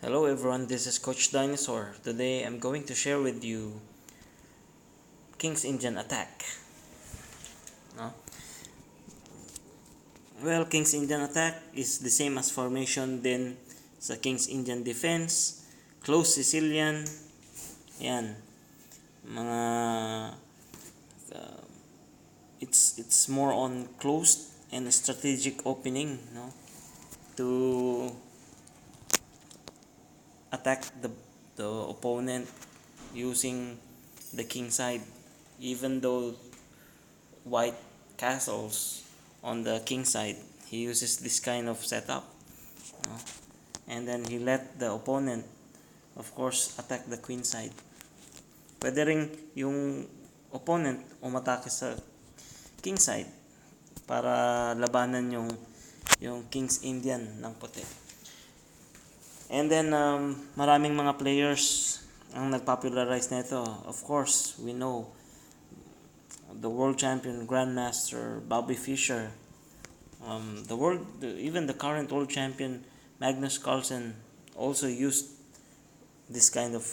Hello everyone, this is Coach Dinosaur. Today I'm going to share with you King's Indian attack. No? Well, King's Indian attack is the same as formation din sa King's Indian defense. Close Sicilian. Yan. Mga uh, it's more on closed and strategic opening, no? To attack the opponent using the king side, even though white castles on the king side, he uses this kind of setup, no? And then he let the opponent, of course, attack the queen side. Pwede rin yung opponent umatake sa king side para labanan yung King's Indian ng puti. And then maraming mga players ang nagpopularize nito. Of course, we know the world champion grandmaster Bobby Fischer, even the current world champion Magnus Carlsen also used this kind of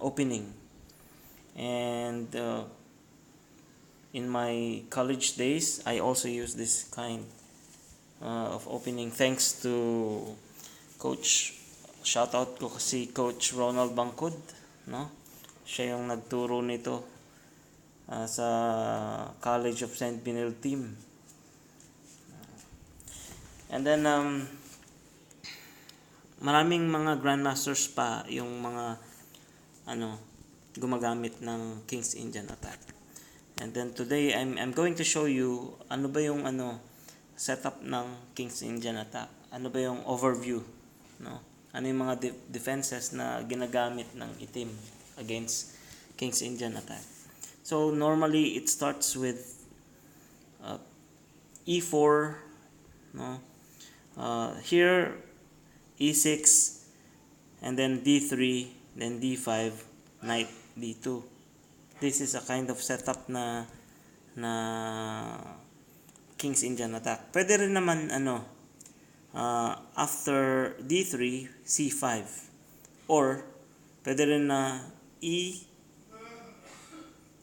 opening. And in my college days, I also used this kind of opening thanks to Coach. Shoutout ko si Coach Ronald Bangkod, no? Siya yung nagturo nito sa College of St. Benil team. And then maraming mga grandmasters pa yung mga gumagamit ng King's Indian attack. And then today I'm going to show you ano ba yung setup ng King's Indian attack. Ano ba yung overview, no? Ano yung mga defenses na ginagamit ng itim against King's Indian attack. So normally it starts with E4, no? Here E6, and then D3, then D5, knight D2. This is a kind of setup na King's Indian attack. Pwede rin naman after D3, C5, or pwede rin na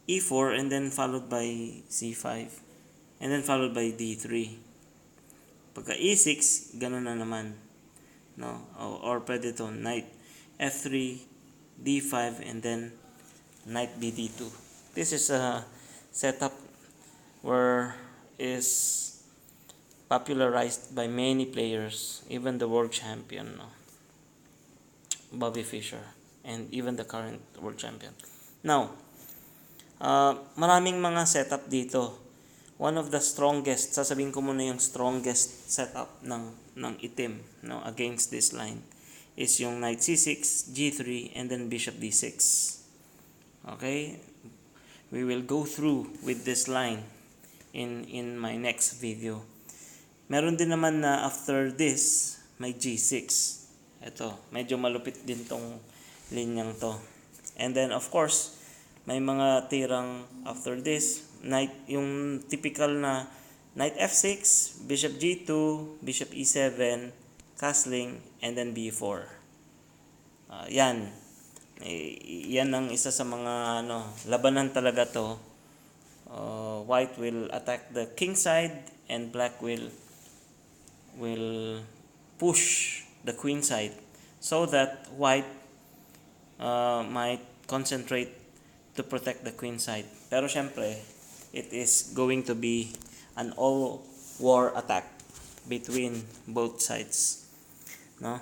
E4 and then followed by C5 and then followed by D3. Pagka E6, ganun na naman, no? Or pwede to knight F3, D5, and then knight BD2. This is a setup where is popularized by many players, even the world champion, no? Bobby Fischer, and even the current world champion. Now, maraming mga setup dito. One of the strongest, sasabihin ko muna yung strongest setup ng itim, no, against this line is yung knight C6, G3, and then bishop D6. Okay? We will go through with this line in my next video. Meron din naman na after this, may G6. Ito, medyo malupit din tong linyang to. And then of course, may mga tirang after this, knight, yung typical na knight F6, bishop G2, bishop E7, castling, and then B4. Yan. Yan ang isa sa mga labanan talaga to. White will attack the king side and black will push the queen side so that white might concentrate to protect the queen side. Pero syempre, it is going to be an all-war attack between both sides, no?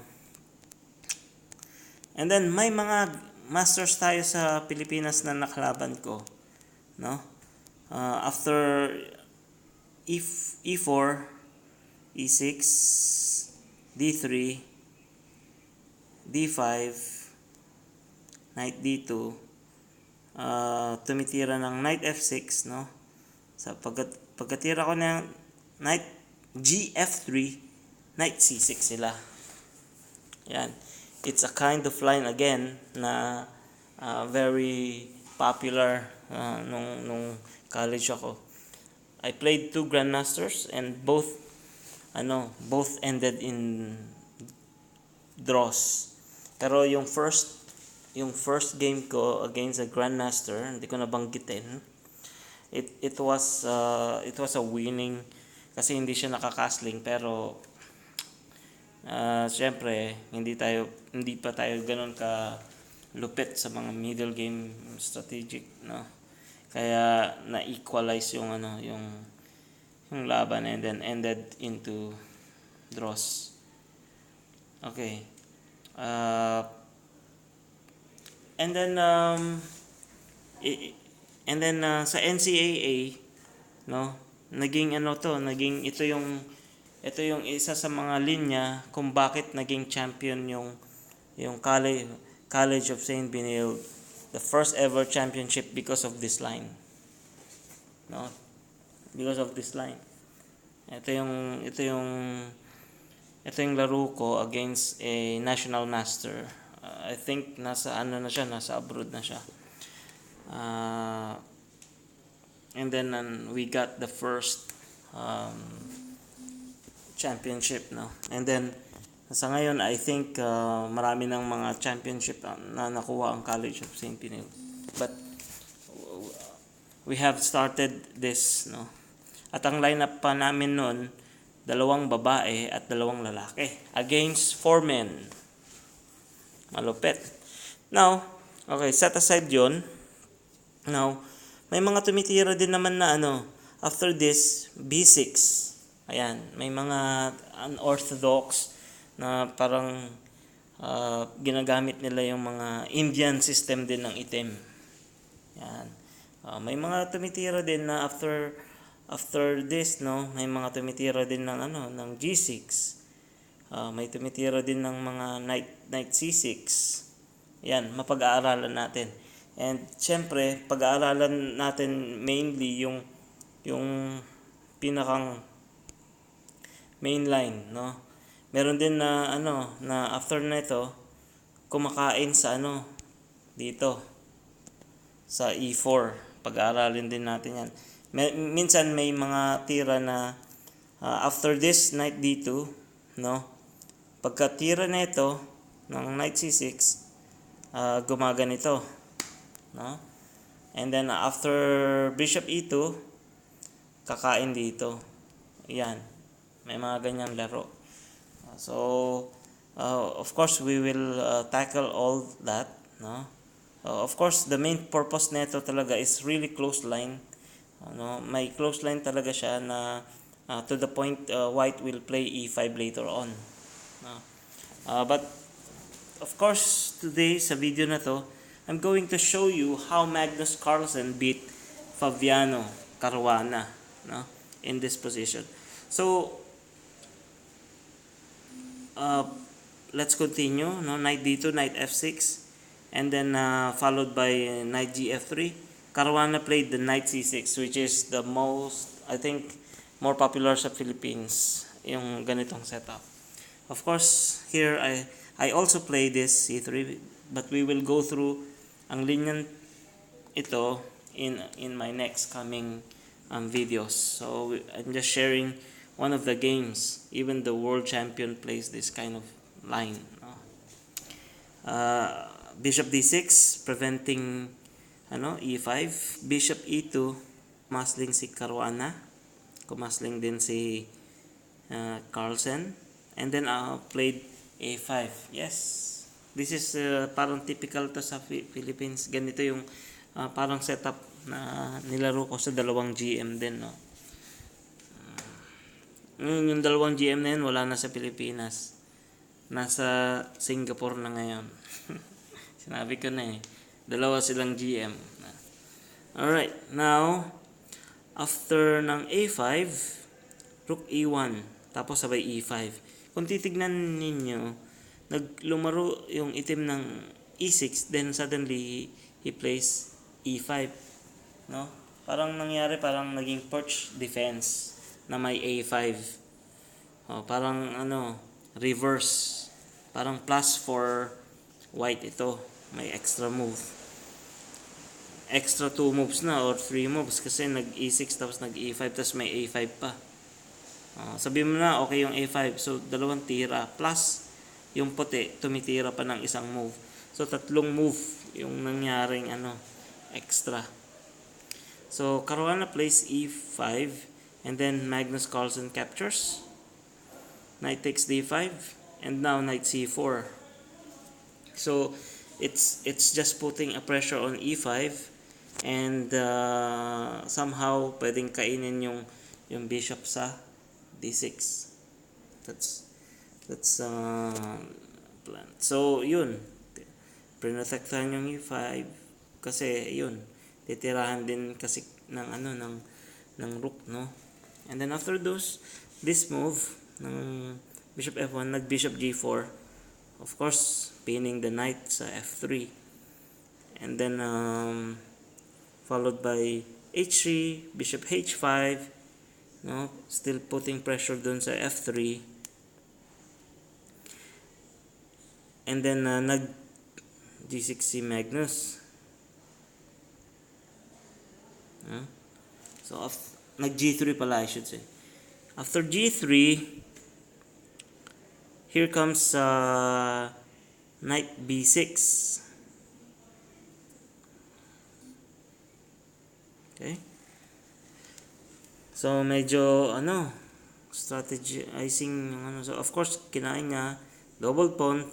And then may mga masters tayo sa Pilipinas na nakalaban ko, no? After E4, E6, D3, D5, knight D2, tumitira ng knight F6, no? Sa pagkatira ko ng knight GF3, knight C6 sila. Yan. It's a kind of line again na very popular nung college ako. I played 2 grandmasters and both ended in draws. Pero yung first game ko against a grandmaster, hindi ko nabanggitin. It was a winning kasi hindi siya nakakasling, pero syempre hindi pa tayo ganoon ka lupit sa mga middle game strategic, no. Kaya na-equalize yung laban, and then ended into draws. Okay. And then sa NCAA, no, naging ito yung isa sa mga linya kung bakit naging champion yung College of St. Benilde, the first ever championship, because of this line, no, because of this line. Ito yung laro ko against a national master. I think nasa abroad na siya. And then we got the first championship, no. And then sa ngayon, I think marami ng mga championship na nakuha ang College of St. Benilde. But we have started this, no. At ang lineup pa namin noon, 2 babae at 2 lalaki against 4 men. Malupit. Now, okay, set aside yon. Now, may mga tumitira din naman na after this, B6. Ayan, may mga unorthodox na parang ginagamit nila yung mga Indian system din ng itim. Yan. May mga tumitira din na after this, no, may mga tumitira din ng G6. May tumitira din ng mga knight C6. Yan, mapag-aaralan natin. And syempre, pag-aaralan natin mainly yung pinakang main line, no. Meron din na after nito kumakain sa dito sa E4. Pag-aaralin din natin yan. Minsan may mga tira na after this knight D2, no, pagka tira nito ng knight C6, gumaganito, no. And then after bishop E2, kakain dito. Yan, may mga ganyang laro. So of course we will tackle all that, no. Of course the main purpose nito talaga is really close line. May close line talaga siya na to the point white will play E5 later on. But of course today sa video na to, I'm going to show you how Magnus Carlsen beat Fabiano Caruana, no, in this position. So let's continue, no. Knight D2, knight F6, and then followed by knight GF3. Caruana played the knight C6, which is the most, I think, more popular sa Philippines, yung ganitong setup. Of course, here I also play this C3, but we will go through ang linyan ito in my next coming videos. So I'm just sharing one of the games. Even the world champion plays this kind of line. Bishop D6, preventing E5. Bishop E2, kumasling si Caruana. Kumasling din si Carlsen. And then played A5. Yes, this is parang typical to sa Philippines. Ganito yung parang setup na nilaro ko sa 2 GM din, no. Yung 2 GM na yun, wala na sa Pilipinas. Nasa Singapore na ngayon. Sinabi ko na 2 silang GM. Alright, now, after ng A5, Rook E1, tapos sabay E5. Kung titignan ninyo, naglumaro yung itim ng E6, then suddenly he plays E5, no? Parang nangyari, parang naging perch defense na may A5. Parang reverse. Parang plus for white ito. May extra move. Extra 2 moves na or 3 moves kasi nag-E6 tapos nag-E5 tapos may A5 pa. Sabihin mo na okay yung A5. So 2 tira plus yung puti tumitira pa ng isang move. So tatlong move yung nangyaring extra. So Caruana plays e5 and then Magnus Carlsen captures. Knight takes d5 and now knight c4. So it's just putting a pressure on e5 and somehow pwedeng kainin yung bishop sa d6. That's plan. So yun, prinotektahan yung e5 kasi yun, titirahan din kasi ng rook, no? And then after this move ng bishop f1, nag bishop g4, of course pinning the knight sa f3, and then followed by h3, bishop h5, no, still putting pressure dun sa f3, and then nag g6 si Magnus. So nag g3 pala, I should say. After g3, here comes knight b6. Okay? So medyo strategizing so of course kinain niya double pawn.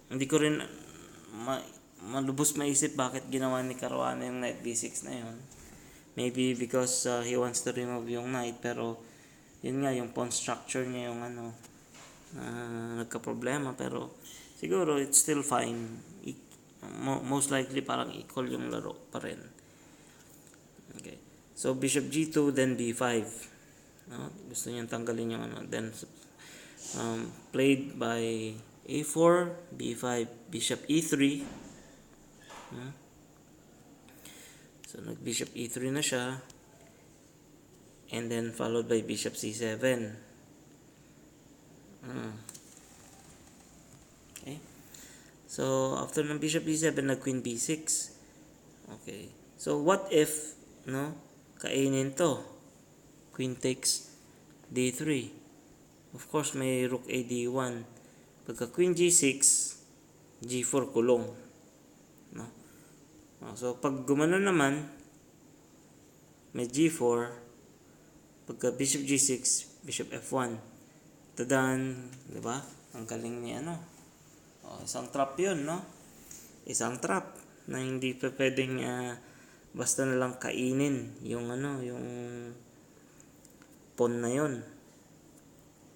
Hindi ko rin malubos maisip bakit ginawa ni Caruana yung knight b6 na yun. Maybe because he wants to remove yung knight, pero yun nga, yung pawn structure niya yung nagka-problema, pero siguro it's still fine. Most likely parang equal yung laro pa rin. Okay. So bishop g2 then b5. No? Gusto niyang tanggalin yung then played by a4, b5, bishop e3. So nag bishop e3 na siya, and then followed by bishop c7. Okay. So after ng bishop e7, nag queen b6. Okay. So what if kainin to? Queen takes d3. Of course may rook a d1. Pagka queen g6, g4 kulong. No? So pag gumano naman, may g4. Pagka bishop g6, bishop f1. Tadan, di ba? Ang galing ni isang trap 'yun, no? Isang trap na hindi pa pwedeng basta na lang kainin yung yung pawn na 'yon.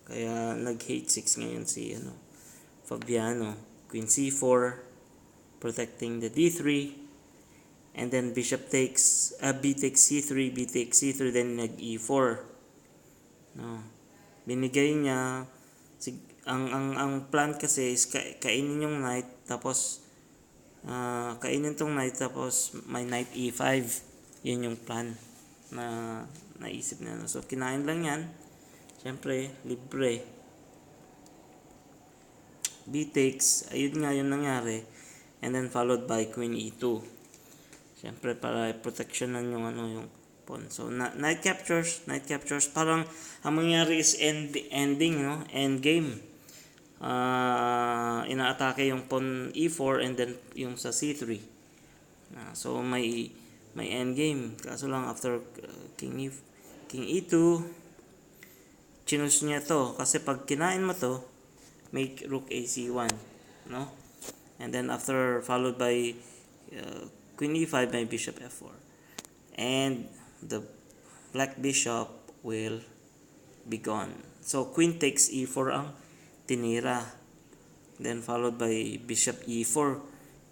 Kaya nag-hate 6 ngayon si Fabiano. Queen c4 protecting the d3, and then bishop takes b takes c3, b takes c3, then nag e4. No. Binigay niya ang plan kasi is kainin yung knight, tapos kainin tong knight, tapos may knight e5. Yun yung plan na naisip niya. So kinain lang yan. Siyempre, libre. B takes, ayun nga yung nangyari. And then followed by queen e2. Siyempre, para protectionan yung yung pawn. So knight captures. Parang ang mangyari is ending, no? End game. Inaatake yung pawn e4 and then yung sa c3. So may end game. Kaso lang after king e2, chinus niya to kasi pag kinain mo to, make rook a c1, no? And then after followed by queen e5, may bishop f4, and the black bishop will be gone. So queen takes e4 ang tinira, then followed by bishop e4,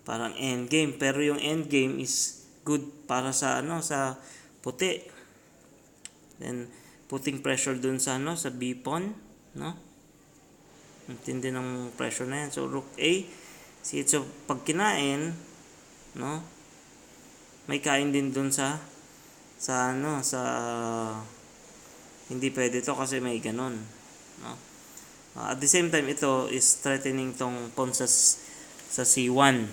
parang end game, pero yung end game is good para sa sa puti. Then putting pressure dun sa sa b pawn, no? Intindi ng pressure na yan. So rook a, so pag kinain, no, may kain din dun sa hindi pwede to kasi may ganon, no? At the same time, ito is threatening tong pawn sa c1.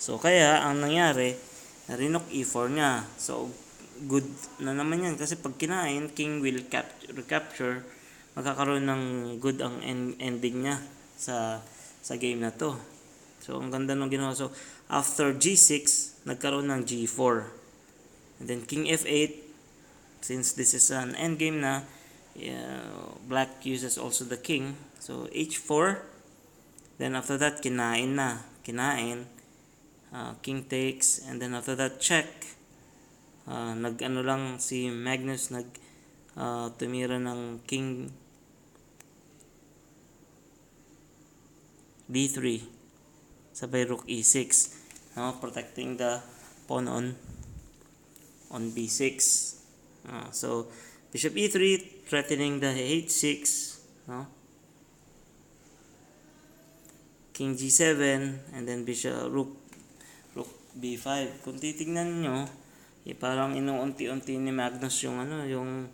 So kaya ang nangyari, rinok e4 niya. So good na naman yan. Kasi pag kinain, king will recapture, magkakaroon ng good ang ending niya sa game na to. So, ang ganda nung ginawa. So, after G6, nagkaroon ng G4. And then, King F8, since this is an endgame na, black uses also the king. So, H4. Then, after that, kinain na. Kinain. King takes. And then, after that, check. Nag-ano lang si Magnus, tumira ng king D3 sabay rook E6, no, protecting the pawn on B6. So bishop E3 threatening the H6, no, king G7, and then bishop rook B5. Kung titingnan nyo, parang inuunti-unti ni Magnus yung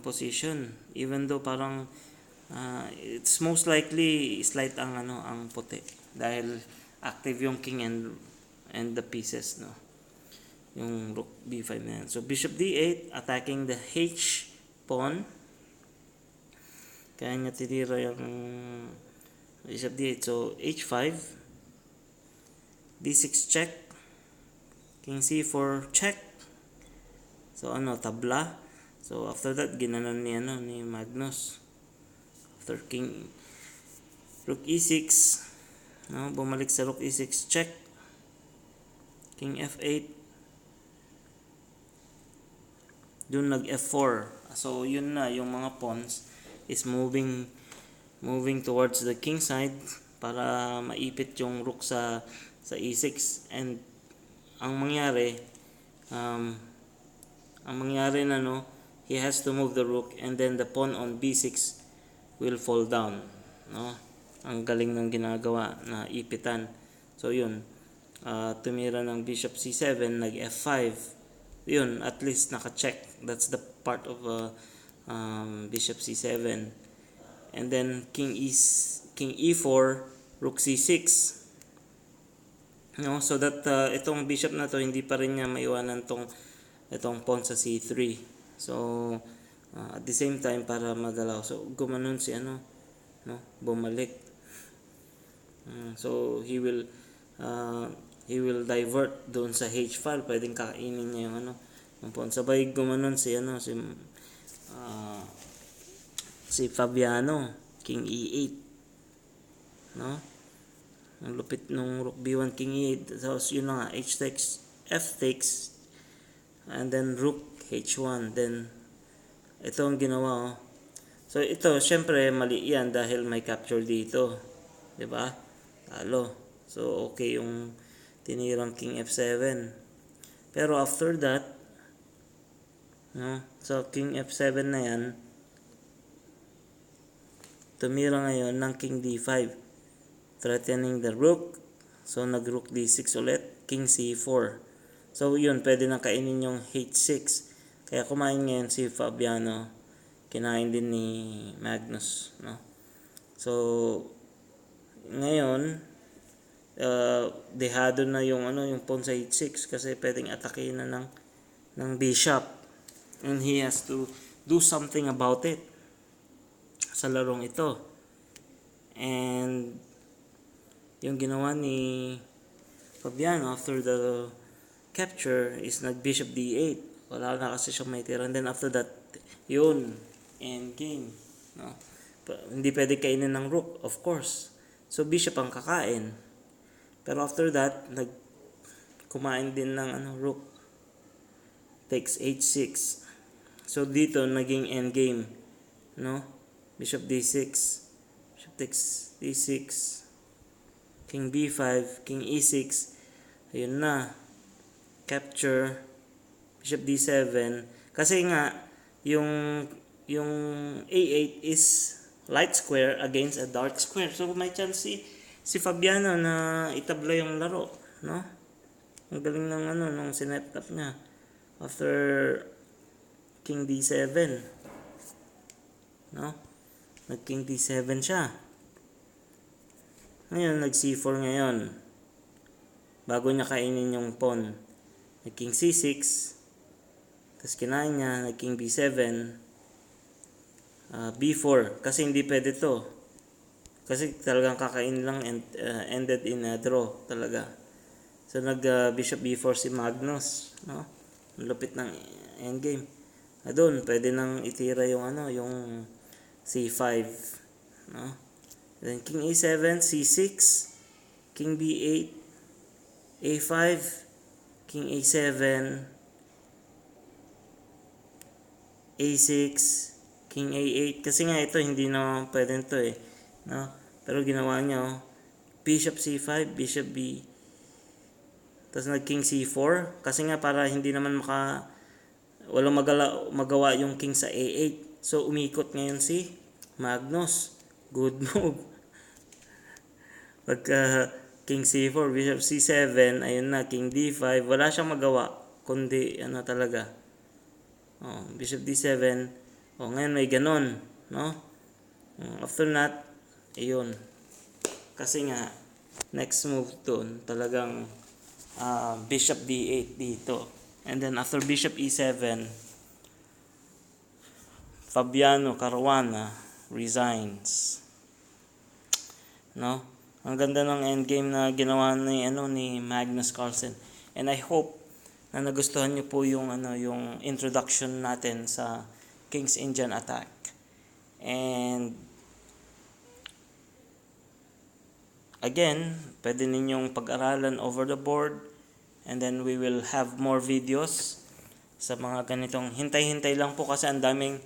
position, even though parang it's most likely slight ang puti dahil active yung king and the pieces, no, yung rook B5 na yan. So bishop D8 attacking the H pawn, kaya niya tinira yung bishop D8. So H5, D6 check, king C4 check. So tabla. So after that ginanon ni Magnus. After king rook E6, no, bumalik sa rook E6 check, king F8, dun nag F4. So yun na, yung mga pawns is moving towards the king side para maipit yung rook sa E6. And ang mangyari na, no, he has to move the rook and then the pawn on B6 will fall down, no. Ang galing ng ginagawa na ipitan. So yun, tumira ng bishop C7, nag F5. Yun, at least naka-check. That's the part of bishop C7. And then king E4, rook C6. No, so that itong bishop na to hindi pa rin niya maiwanan itong pawn sa C3. So at the same time, para magalaw, so gumanon si no, bumalik. So he will divert doon sa H5, pwedeng kainin niya yung yung pawn. Sabay gumanon si Fabiano, king E8, no, ang lupit nung rook B1 king E8. So yun na nga, H takes, F takes, and then rook H1. Then ito ang ginawa, So ito, syempre mali yan dahil may capture dito, 'di ba? Talo. So okay yung tinirang king F7. Pero after that, no? So king F7 na yan, tumira ngayon ng king D5, threatening the rook. So nag-rook D6 ulit, king C4. So yun, pwede na kainin yung H6. Kaya kumain ngayon si Fabiano, kinain din ni Magnus, no? So ngayon, dehado na yung yung pawn sa H6 kasi pwedeng atakin na ng bishop, and he has to do something about it sa larong ito. And yung ginawa ni Fabiano after the capture is nag bishop D8. Wala na kasi siya may tira. And then after that, yun, end game, no? Hindi pwede kainin ng rook, of course. So bishop ang kakain. Pero after that, kumain din ng rook. Takes H6. So dito naging end game, no? Bishop D6. Bishop takes D6. King B5, king E6. Ayun na. Capture. Bishop D7. Kasi nga yung A8 is light square against a dark square. So may chance si Fabiano na itabla yung laro, no? Ang galing ng nung sinet up niya after king D7, no? Nag king D7 siya. Ngayon nag C4 ngayon. Bago niya kainin yung pawn. Nag king C6. Tapos kinain niya, nag-king B7, B4, kasi hindi pwede to. Kasi talagang kakain lang and ended in a draw talaga. So nag-bishop B4 si Magnus, no? Ang lupit ng endgame. Doon, pwede nang itira yung yung C5, no? Then king A7, C6, king B8, A5, king A7, A6, king A8. Kasi nga ito hindi na pwede ito no? Pero ginawa niya bishop C5, bishop B. Tapos nag king C4 kasi nga para hindi naman walang magawa yung king sa A8. So umikot ngayon si Magnus. Good move. Pagka king C4, bishop C7, ayun na, king D5, wala siyang magawa, kundi talaga. Bishop D7, ngayon may ganon, no? After that, ayun. Kasi nga, next move doon, talagang bishop D8 dito. And then after bishop E7, Fabiano Caruana resigns. No? Ang ganda ng endgame na ginawa ni Magnus Carlsen. And I hope na nagustuhan niyo po yung yung introduction natin sa King's Indian attack. And again, pwede ninyong pag-aralan over the board, and then we will have more videos sa mga ganitong. Hintay-hintay lang po kasi ang daming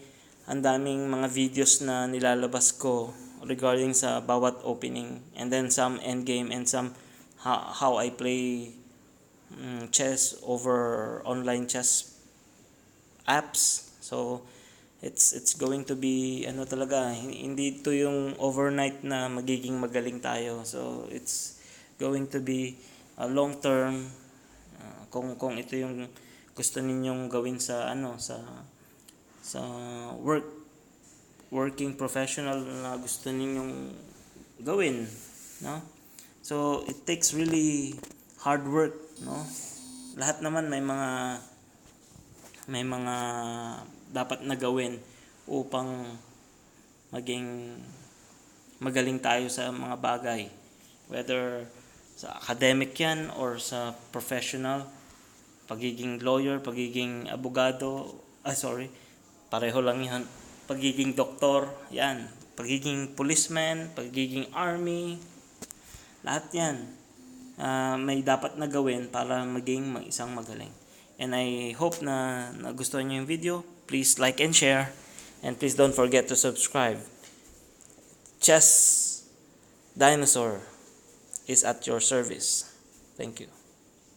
mga videos na nilalabas ko regarding sa bawat opening, and then some endgame and some how I play chess over online chess apps. So it's going to be talaga, hindi to yung overnight na magiging magaling tayo. So it's going to be a long term, kung ito yung gusto ninyong gawin sa sa working professional na gusto ninyong gawin, no? So it takes really hard work, no? Lahat naman may mga dapat na gawin upang maging magaling tayo sa mga bagay, whether sa academic yan or sa professional, pagiging lawyer, pagiging abogado, pareho lang yan, pagiging doktor, yan, pagiging policeman, pagiging army, lahat yan may dapat na gawin para maging isang magaling. And I hope na nagustuhan niyo yung video. Please like and share, and please don't forget to subscribe. Chess Dinosaur is at your service. Thank you.